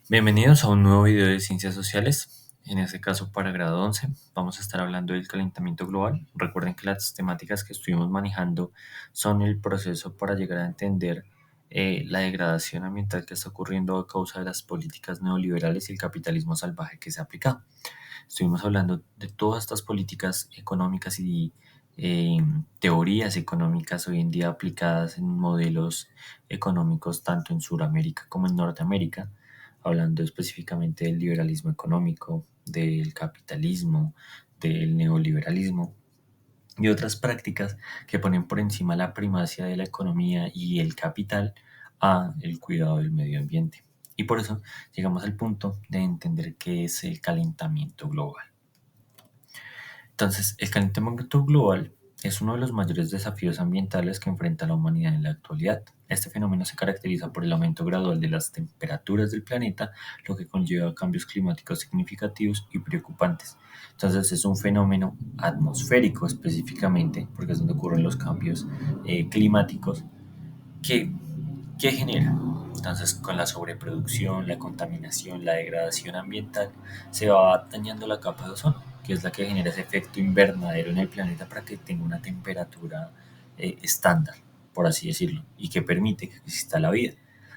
Bienvenidos a un nuevo video de Ciencias Sociales. En este caso, para grado 11, vamos a estar hablando del calentamiento global. Recuerden que las temáticas que estuvimos manejando son el proceso para llegar a entender la degradación ambiental que está ocurriendo a causa de las políticas neoliberales y el capitalismo salvaje que se ha aplicado. Estuvimos hablando de todas estas políticas económicas y eh, teorías económicas hoy en día aplicadas en modelos económicos tanto en Sudamérica como en Norteamérica, hablando específicamente del liberalismo económico, del capitalismo, del neoliberalismo y otras prácticas que ponen por encima la primacia de la economía y el capital a el cuidado del medio ambiente. Y por eso llegamos al punto de entender qué es el calentamiento global. Entonces, el calentamiento global es uno de los mayores desafíos ambientales que enfrenta la humanidad en la actualidad. Este fenómeno se caracteriza por el aumento gradual de las temperaturas del planeta, lo que conlleva cambios climáticos significativos y preocupantes. Entonces, es un fenómeno atmosférico específicamente, porque es donde ocurren los cambios climáticos que ¿qué genera? Entonces, con la sobreproducción, la contaminación, la degradación ambiental, se va dañando la capa de ozono, que es la que genera ese efecto invernadero en el planeta para que tenga una temperatura estándar, por así decirlo, y que permite que exista la vida.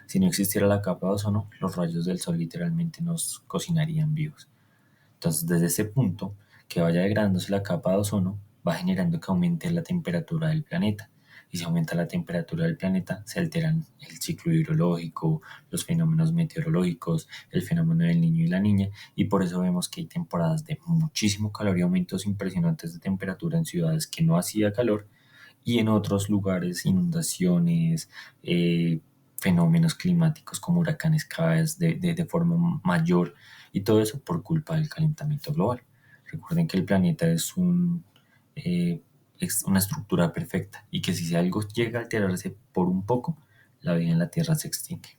Si no existiera la capa de ozono, los rayos del sol literalmente nos cocinarían vivos. Entonces, desde ese punto, que vaya degradándose la capa de ozono, va generando que aumente la temperatura del planeta. Y si aumenta la temperatura del planeta, se alteran el ciclo hidrológico, los fenómenos meteorológicos, el fenómeno del niño y la niña, y por eso vemos que hay temporadas de muchísimo calor y aumentos impresionantes de temperatura en ciudades que no hacía calor, y en otros lugares inundaciones, fenómenos climáticos como huracanes cada vez de forma mayor, y todo eso por culpa del calentamiento global. Recuerden que el planeta eh, es una estructura perfecta y que si algo llega a alterarse por un poco, la vida en la Tierra se extingue.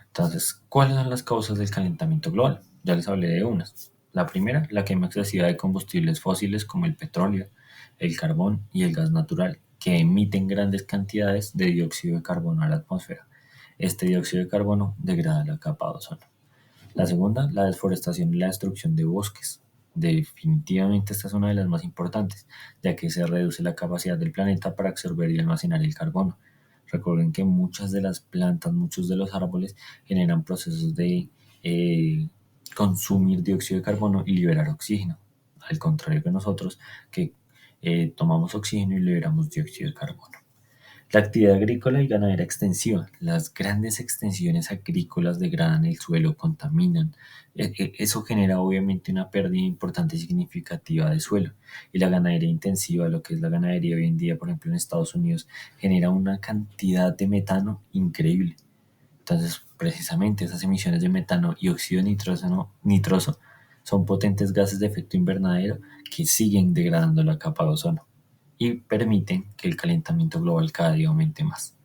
Entonces, ¿cuáles son las causas del calentamiento global? Ya les hablé de unas. La primera, la quema excesiva de combustibles fósiles como el petróleo, el carbón y el gas natural, que emiten grandes cantidades de dióxido de carbono a la atmósfera. Este dióxido de carbono degrada la capa de ozono. La segunda, la deforestación y la destrucción de bosques. Definitivamente esta es una de las más importantes, ya que se reduce la capacidad del planeta para absorber y almacenar el carbono. Recuerden que muchas de las plantas, muchos de los árboles generan procesos de eh, consumir dióxido de carbono y liberar oxígeno, al contrario que nosotros que tomamos oxígeno y liberamos dióxido de carbono. La actividad agrícola y ganadera extensiva. Las grandes extensiones agrícolas degradan el suelo, contaminan. Eso genera obviamente una pérdida importante y significativa de suelo. Y la ganadería intensiva, lo que es la ganadería hoy en día, por ejemplo en Estados Unidos, genera una cantidad de metano increíble. Entonces, precisamente esas emisiones de metano y óxido nitroso son potentes gases de efecto invernadero que siguen degradando la capa de ozono y permiten que el calentamiento global cada día aumente más.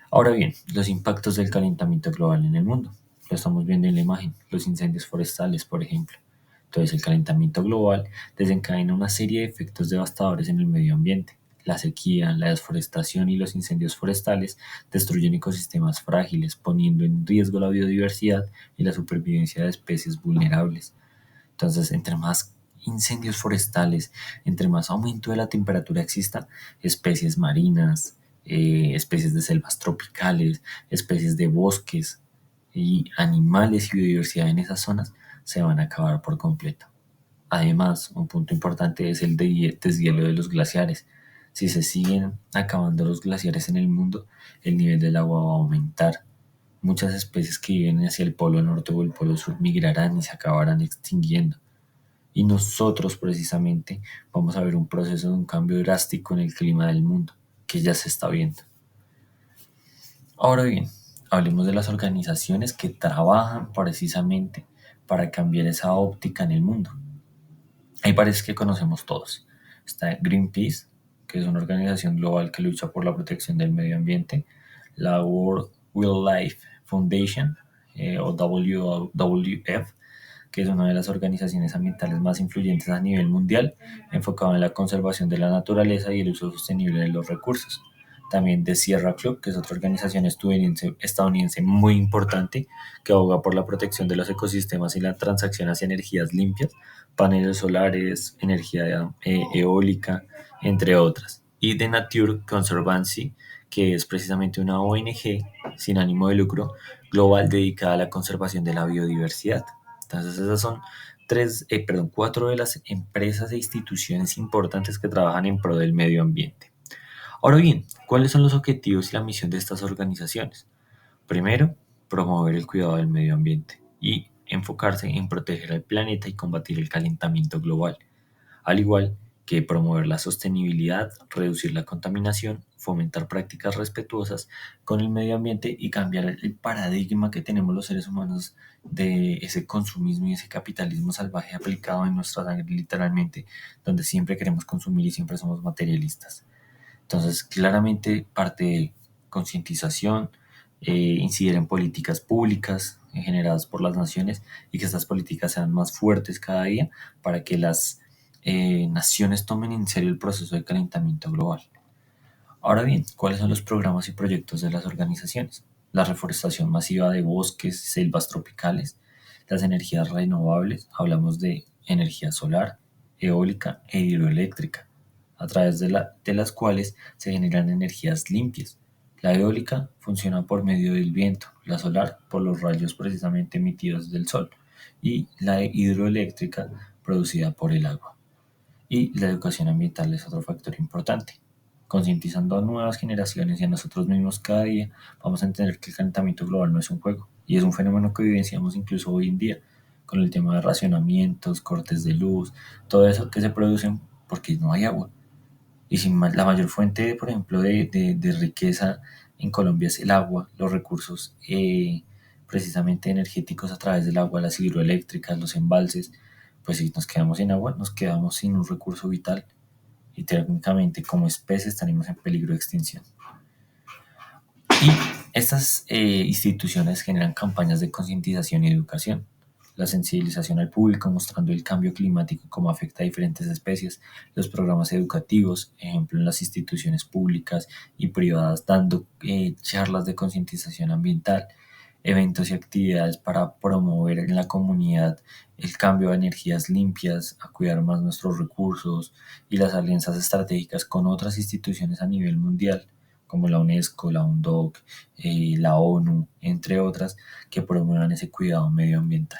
Ahora bien, los impactos del calentamiento global en el mundo. Lo estamos viendo en la imagen, los incendios forestales, por ejemplo. Entonces, el calentamiento global desencadena una serie de efectos devastadores en el medio ambiente. La sequía, la desforestación y los incendios forestales destruyen ecosistemas frágiles, poniendo en riesgo la biodiversidad y la supervivencia de especies vulnerables. Entonces, entre más incendios forestales, entre más aumento de la temperatura exista, especies marinas, especies de selvas tropicales, especies de bosques y animales y biodiversidad en esas zonas se van a acabar por completo. Además, un punto importante es el deshielo de los glaciares. Si se siguen acabando los glaciares en el mundo, el nivel del agua va a aumentar. Muchas especies que viven hacia el polo norte o el polo sur migrarán y se acabarán extinguiendo. Y nosotros precisamente vamos a ver un proceso de un cambio drástico en el clima del mundo, que ya se está viendo. Ahora bien, hablemos de las organizaciones que trabajan precisamente para cambiar esa óptica en el mundo. Hay varias que conocemos todos. Está Greenpeace, que es una organización global que lucha por la protección del medio ambiente, la World Wildlife Foundation, o WWF, que es una de las organizaciones ambientales más influyentes a nivel mundial, enfocada en la conservación de la naturaleza y el uso sostenible de los recursos. también de Sierra Club, que es otra organización estadounidense muy importante que aboga por la protección de los ecosistemas y la transacción hacia energías limpias, paneles solares, energía eólica, entre otras. Y de Nature Conservancy, que es precisamente una ONG sin ánimo de lucro global dedicada a la conservación de la biodiversidad. Entonces esas son cuatro de las empresas e instituciones importantes que trabajan en pro del medio ambiente. Ahora bien, ¿cuáles son los objetivos y la misión de estas organizaciones? Primero, promover el cuidado del medio ambiente y enfocarse en proteger al planeta y combatir el calentamiento global, al igual que promover la sostenibilidad, reducir la contaminación, fomentar prácticas respetuosas con el medio ambiente y cambiar el paradigma que tenemos los seres humanos de ese consumismo y ese capitalismo salvaje aplicado en nuestra sangre literalmente, donde siempre queremos consumir y siempre somos materialistas. Entonces, claramente parte de concientización, incidir en políticas públicas generadas por las naciones y que estas políticas sean más fuertes cada día para que las naciones tomen en serio el proceso de calentamiento global. Ahora bien, ¿cuáles son los programas y proyectos de las organizaciones? La reforestación masiva de bosques, selvas tropicales, las energías renovables, hablamos de energía solar, eólica e hidroeléctrica, a través de las cuales se generan energías limpias. La eólica funciona por medio del viento, la solar por los rayos precisamente emitidos del sol y la hidroeléctrica producida por el agua. Y la educación ambiental es otro factor importante. Concientizando a nuevas generaciones y a nosotros mismos cada día, vamos a entender que el calentamiento global no es un juego y es un fenómeno que vivenciamos incluso hoy en día, con el tema de racionamientos, cortes de luz, todo eso que se producen porque no hay agua. Y si la mayor fuente, por ejemplo, de riqueza en Colombia es el agua, los recursos precisamente energéticos a través del agua, las hidroeléctricas, los embalses, pues si nos quedamos sin agua, nos quedamos sin un recurso vital y técnicamente como especie estaremos en peligro de extinción. Y estas instituciones generan campañas de concientización y educación, la sensibilización al público mostrando el cambio climático y cómo afecta a diferentes especies, los programas educativos, ejemplo en las instituciones públicas y privadas dando charlas de concientización ambiental, eventos y actividades para promover en la comunidad el cambio a energías limpias, a cuidar más nuestros recursos y las alianzas estratégicas con otras instituciones a nivel mundial como la UNESCO, la UNDOC, la ONU, entre otras, que promuevan ese cuidado medioambiental.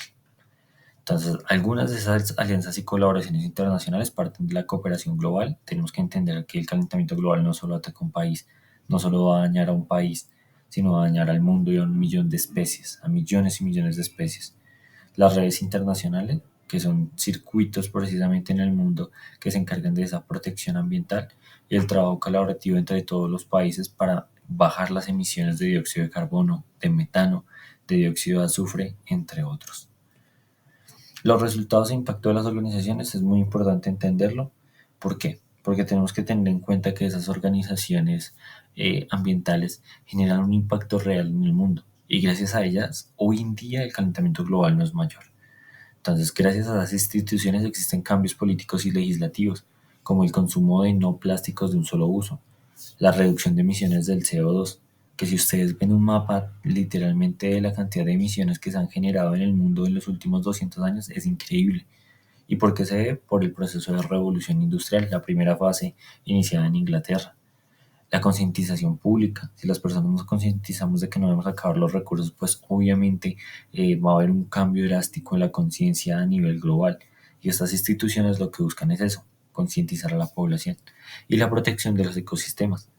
Entonces, algunas de esas alianzas y colaboraciones internacionales parten de la cooperación global. Tenemos que entender que el calentamiento global no solo ataca a un país, no solo va a dañar a un país, sino va a dañar al mundo y a un millón de especies, a millones y millones de especies. Las redes internacionales, que son circuitos precisamente en el mundo que se encargan de esa protección ambiental y el trabajo colaborativo entre todos los países para bajar las emisiones de dióxido de carbono, de metano, de dióxido de azufre, entre otros. Los resultados e impacto de las organizaciones es muy importante entenderlo. ¿Por qué? Porque tenemos que tener en cuenta que esas organizaciones ambientales generan un impacto real en el mundo y gracias a ellas hoy en día el calentamiento global no es mayor. Entonces, gracias a esas instituciones existen cambios políticos y legislativos, como el consumo de no plásticos de un solo uso, la reducción de emisiones del CO2, que si ustedes ven un mapa literalmente de la cantidad de emisiones que se han generado en el mundo en los últimos 200 años, es increíble. ¿Y por qué se debe? Por el proceso de revolución industrial, la primera fase iniciada en Inglaterra. La concientización pública. Si las personas nos concientizamos de que no debemos acabar los recursos, pues obviamente va a haber un cambio drástico en la conciencia a nivel global. Y estas instituciones lo que buscan es eso, concientizar a la población. Y la protección de los ecosistemas.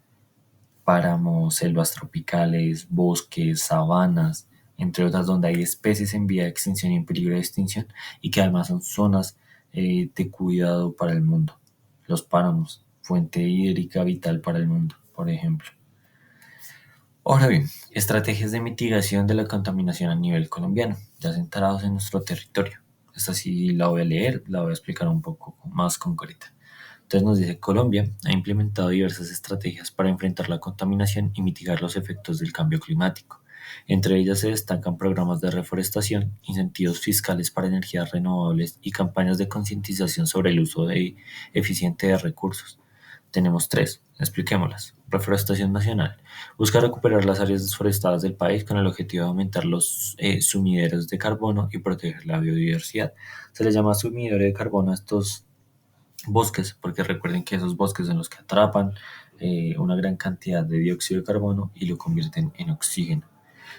Páramos, selvas tropicales, bosques, sabanas, entre otras donde hay especies en vía de extinción y en peligro de extinción y que además son zonas de cuidado para el mundo. Los páramos, fuente hídrica vital para el mundo, por ejemplo. Ahora bien, estrategias de mitigación de la contaminación a nivel colombiano, ya centrados en nuestro territorio. Esta sí la voy a leer, la voy a explicar un poco más concreta. Entonces nos dice, Colombia ha implementado diversas estrategias para enfrentar la contaminación y mitigar los efectos del cambio climático. Entre ellas se destacan programas de reforestación, incentivos fiscales para energías renovables y campañas de concientización sobre el uso eficiente de recursos. Tenemos tres, expliquémoslas. Reforestación nacional. Busca recuperar las áreas desforestadas del país con el objetivo de aumentar los sumideros de carbono y proteger la biodiversidad. Se les llama sumidero de carbono a estos bosques, porque recuerden que esos bosques son los que atrapan una gran cantidad de dióxido de carbono y lo convierten en oxígeno.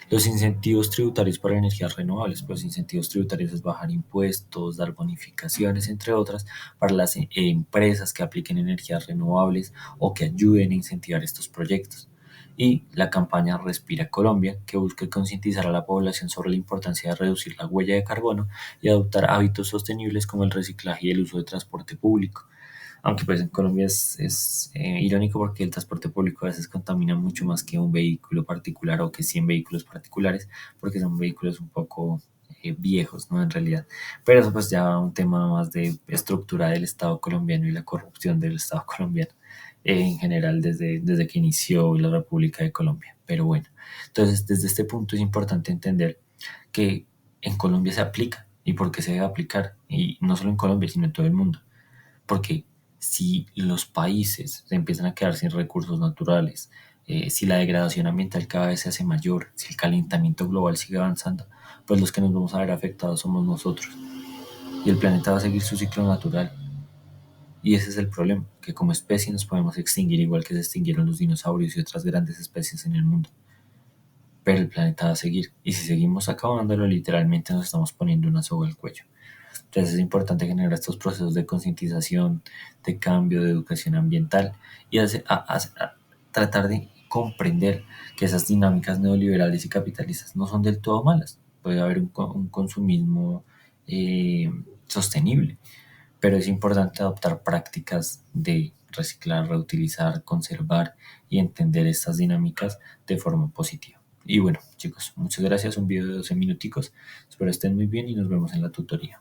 Los incentivos tributarios para energías renovables, pues incentivos tributarios es bajar impuestos, dar bonificaciones, entre otras, para las empresas que apliquen energías renovables o que ayuden a incentivar estos proyectos. Y la campaña Respira Colombia, que busca concientizar a la población sobre la importancia de reducir la huella de carbono y adoptar hábitos sostenibles como el reciclaje y el uso de transporte público. Aunque pues en Colombia es irónico porque el transporte público a veces contamina mucho más que un vehículo particular o que 100 vehículos particulares, porque son vehículos un poco viejos, ¿no? En realidad. Pero eso pues ya un tema más de estructura del Estado colombiano y la corrupción del Estado colombiano en general desde que inició la República de Colombia. Pero bueno, entonces desde este punto es importante entender que en Colombia se aplica y por qué se debe aplicar, y no solo en Colombia, sino en todo el mundo. Porque si los países se empiezan a quedar sin recursos naturales, si la degradación ambiental cada vez se hace mayor, si el calentamiento global sigue avanzando, pues los que nos vamos a ver afectados somos nosotros. Y el planeta va a seguir su ciclo natural. Y ese es el problema, que como especie nos podemos extinguir igual que se extinguieron los dinosaurios y otras grandes especies en el mundo. Pero el planeta va a seguir. Y si seguimos acabándolo, literalmente nos estamos poniendo una soga al cuello. Entonces es importante generar estos procesos de concientización, de cambio, de educación ambiental y tratar de comprender que esas dinámicas neoliberales y capitalistas no son del todo malas. Puede haber un consumismo sostenible, pero es importante adoptar prácticas de reciclar, reutilizar, conservar y entender estas dinámicas de forma positiva. Y bueno, chicos, muchas gracias. Un video de 12 minuticos. Espero estén muy bien y nos vemos en la tutoría.